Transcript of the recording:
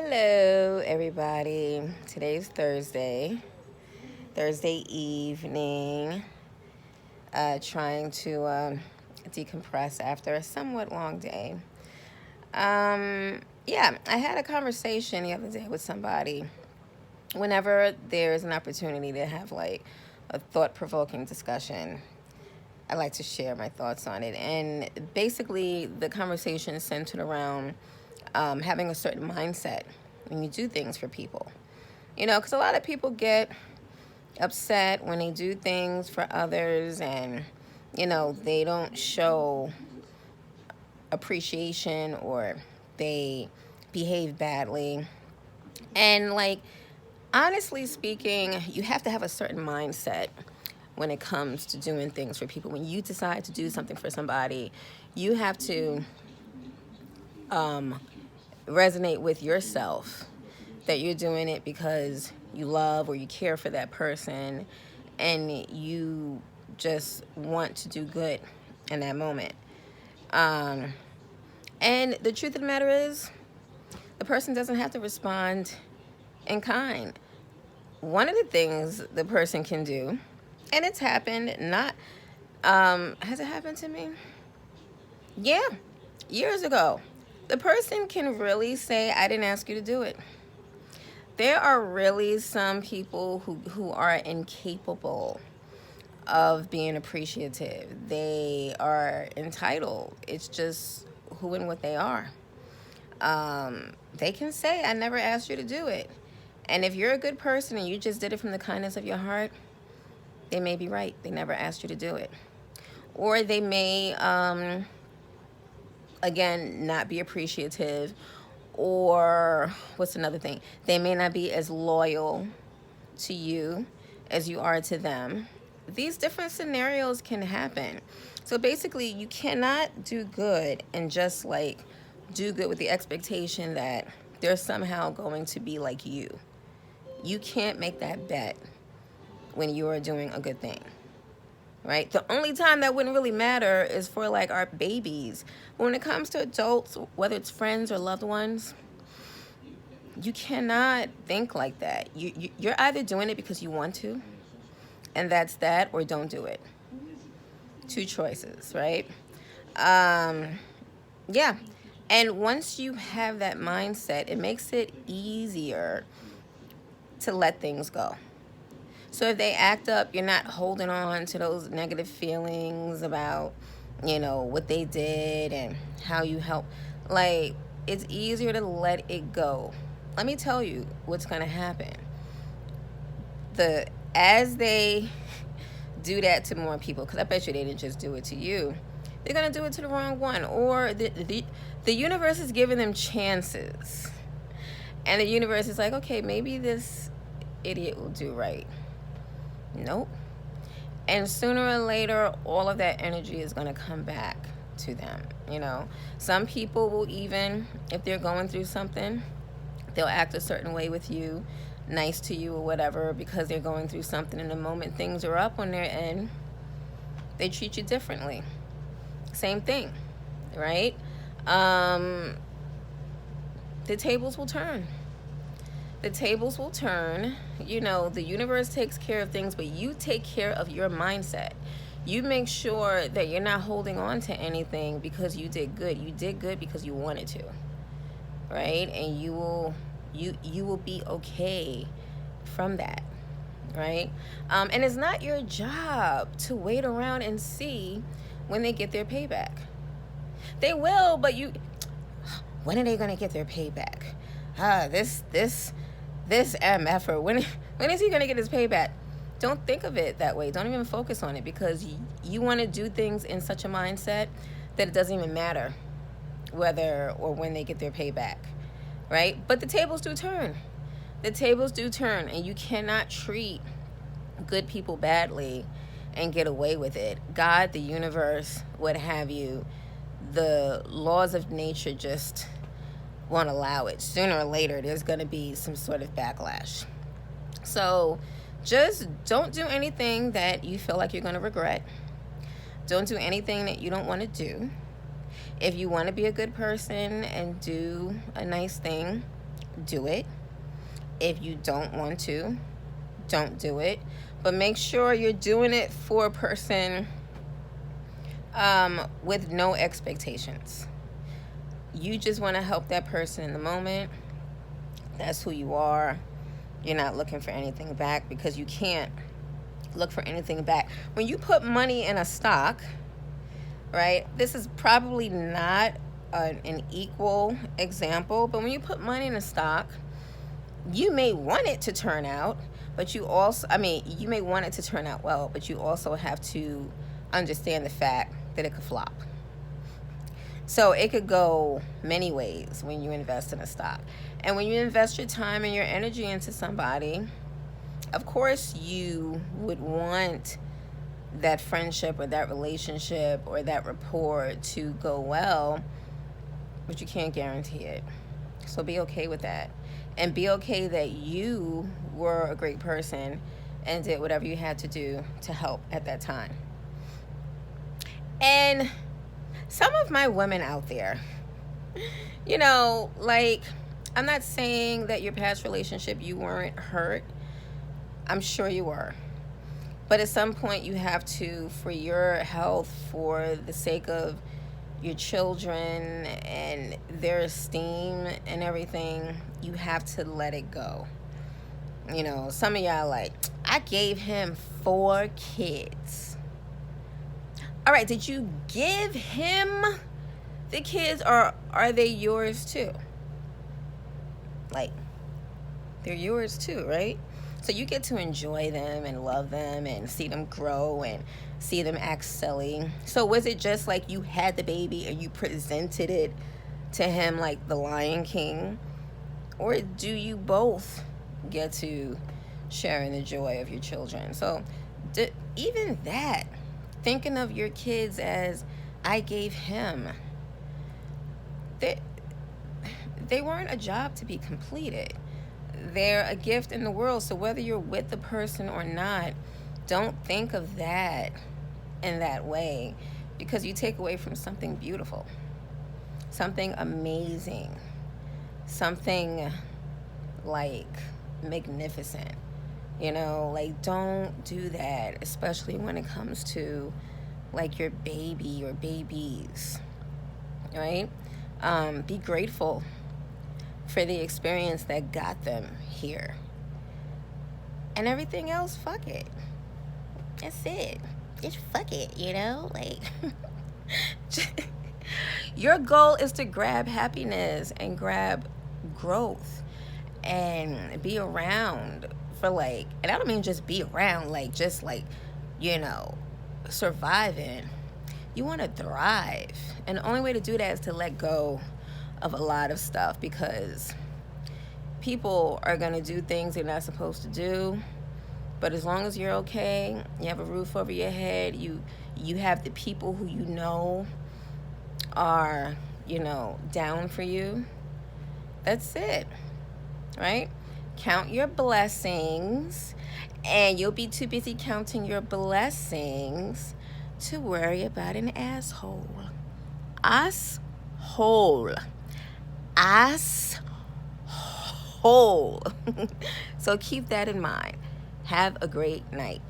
Hello, everybody. Today's Thursday evening. Trying to decompress after a somewhat long day. Yeah, I had a conversation the other day with somebody. Whenever there's an opportunity to have like a thought provoking discussion, I like to share my thoughts on it. And basically, the conversation is centered around having a certain mindset when you do things for people. Because a lot of people get upset when they do things for others and, they don't show appreciation or they behave badly. And, like, honestly speaking, you have to have a certain mindset when it comes to doing things for people. When you decide to do something for somebody, you have to resonate with yourself that you're doing it because you love or you care for that person and you just want to do good in that moment. And the truth of the matter is, the person doesn't have to respond in kind. One of the things the person can do, and it's happened, has it happened to me? Yeah, years ago. The person can really say, I didn't ask you to do it. There are really some people who are incapable of being appreciative. They are entitled. It's just who and what they are. They can say, I never asked you to do it. And if you're a good person and you just did it from the kindness of your heart, they may be right. They never asked you to do it. Or they may, again, not be appreciative. Or what's another thing? They may not be as loyal to you as you are to them. These different scenarios can happen. So basically, you cannot do good and just like do good with the expectation that they're somehow going to be like you. You can't make that bet when you are doing a good thing. Right? The only time that wouldn't really matter is for like our babies. But when it comes to adults, whether it's friends or loved ones, you cannot think like that. You're either doing it because you want to, and that's that, or don't do it. Two choices, right? Yeah. And once you have that mindset, it makes it easier to let things go. So if they act up, you're not holding on to those negative feelings about, what they did and how you help. Like, it's easier to let it go. Let me tell you what's going to happen. As they do that to more people, because I bet you they didn't just do it to you, they're going to do it to the wrong one. Or the universe is giving them chances. And the universe is like, okay, maybe this idiot will do right. Nope. And sooner or later, all of that energy is going to come back to them. Some people will, even if they're going through something, they'll act a certain way with you, nice to you or whatever, because they're going through something. And the moment things are up on their end, they treat you differently. Same thing, right? The tables will turn. The tables will turn. The universe takes care of things, but you take care of your mindset. You make sure that you're not holding on to anything because you did good. You did good because you wanted to, right? And you will be okay from that, right? And it's not your job to wait around and see when they get their payback. They will, but when are they going to get their payback? This MFer, when is he going to get his payback? Don't think of it that way. Don't even focus on it, because you want to do things in such a mindset that it doesn't even matter whether or when they get their payback, right? But the tables do turn. The tables do turn, and you cannot treat good people badly and get away with it. God, the universe, what have you, the laws of nature just won't allow it. Sooner or later, there's going to be some sort of backlash. So just don't do anything that you feel like you're going to regret. Don't do anything that you don't want to do. If you want to be a good person and do a nice thing, do it. If you don't want to, don't do it. But make sure you're doing it for a person with no expectations. You just want to help that person in the moment. That's who you are. You're not looking for anything back, because you can't look for anything back. When you put money in a stock, right? This is probably not an equal example, but when you put money in a stock, you may want it to turn out, but you also, you may want it to turn out well, but you also have to understand the fact that it could flop. So it could go many ways when you invest in a stock. And when you invest your time and your energy into somebody, of course you would want that friendship or that relationship or that rapport to go well, but you can't guarantee it. So be okay with that. And be okay that you were a great person and did whatever you had to do to help at that time. And some of my women out there, I'm not saying that your past relationship, you weren't hurt. I'm sure you were. But at some point you have to, for your health, for the sake of your children and their esteem and everything, you have to let it go. Some of y'all I gave him 4 kids. All right, did you give him the kids, or are they yours too? They're yours too, right? So you get to enjoy them and love them and see them grow and see them act silly. So was it just you had the baby and you presented it to him like the Lion King? Or do you both get to share in the joy of your children? So even that, thinking of your kids as I gave him, they weren't a job to be completed. They're a gift in the world. So whether you're with the person or not, don't think of that in that way, because you take away from something beautiful, something amazing, something magnificent. Don't do that, especially when it comes to your baby or babies, right? Be grateful for the experience that got them here. And everything else, fuck it. That's it. Just fuck it, Your goal is to grab happiness and grab growth and be around for and I don't mean just be around, surviving. You want to thrive. And the only way to do that is to let go of a lot of stuff, because people are going to do things they're not supposed to do. But as long as you're okay, you have a roof over your head, you have the people who are, down for you, that's it, right? Count your blessings, and you'll be too busy counting your blessings to worry about an asshole. Asshole. So keep that in mind. Have a great night.